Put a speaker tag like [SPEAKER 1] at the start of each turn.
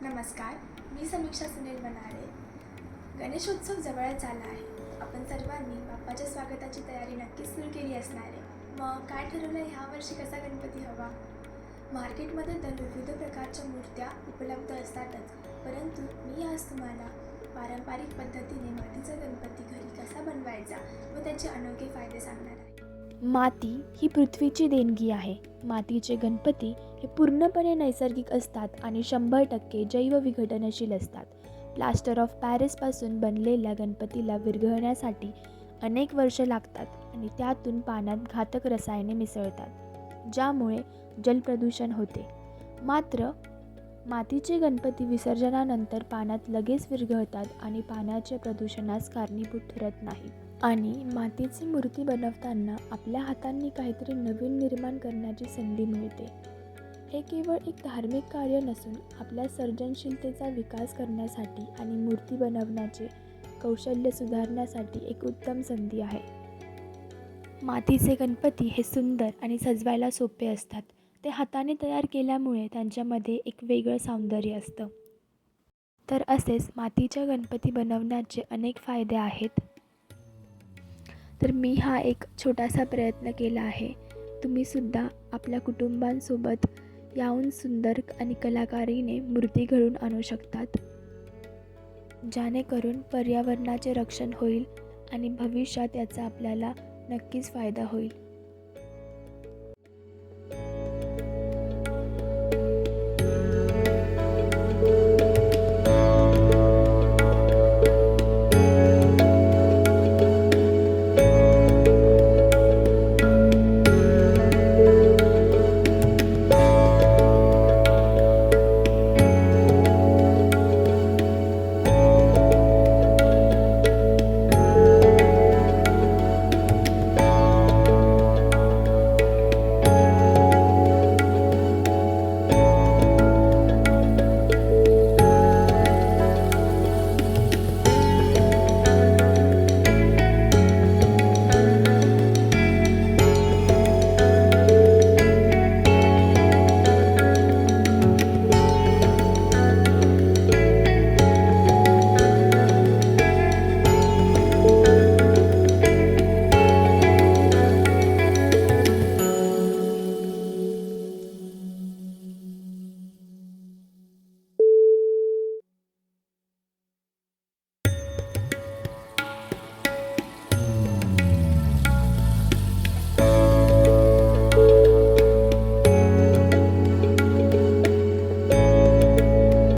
[SPEAKER 1] नमस्कार, मी समीक्षा सुनील बनारे. गणेशोत्सव जवळच आला आहे. आपण सर्वांनी बाप्पाच्या स्वागताची तयारी नक्कीच सुरू केली असणार आहे. मग काय ठरवलं ह्या वर्षी कसा गणपती हवा? मार्केटमध्ये तर विविध प्रकारच्या मूर्त्या उपलब्ध असतातच, परंतु मी आज तुम्हाला पारंपरिक पद्धतीने मातीचा गणपती घरी कसा बनवायचा व त्याचे अनोखे फायदे सांगणार आहे.
[SPEAKER 2] माती ही पृथ्वीची देणगी आहे. मातीचे गणपती हे पूर्णपणे नैसर्गिक असतात आणि 100% जैवविघटनशील असतात. प्लास्टर ऑफ पॅरिसपासून बनलेल्या गणपतीला विरघळण्यासाठी अनेक वर्षे लागतात आणि त्यातून पाण्यात घातक रसायने मिसळतात, ज्यामुळे जलप्रदूषण होते. मात्र मातीचे गणपती विसर्जनानंतर पाण्यात लगेच विरघळतात आणि पाण्याच्या प्रदूषणास कारणीभूत ठरत नाही. आणि मातीची मूर्ती बनवताना आपल्या हातांनी काहीतरी नवीन निर्माण करण्याची संधी मिळते. हे केवळ एक धार्मिक कार्य नसून आपल्या सर्जनशीलतेचा विकास करण्यासाठी आणि मूर्ती बनवण्याचे कौशल्य सुधारण्यासाठी एक उत्तम संधी आहे. मातीचे गणपती हे सुंदर आणि सजवायला सोपे असतात. ते हाताने तयार केल्यामुळे त्यांच्यामध्ये एक वेगळं सौंदर्य असतं. तर असेच मातीच्या गणपती बनवण्याचे अनेक फायदे आहेत. तर मी हा एक छोटासा प्रयत्न केला आहे. तुम्हीसुद्धा आपल्या कुटुंबांसोबत याहून सुंदर आणि कलाकारीने मूर्ती घडवून आणू शकतात, जेणेकरून पर्यावरणाचे रक्षण होईल आणि भविष्यात याचा आपल्याला नक्कीच फायदा होईल.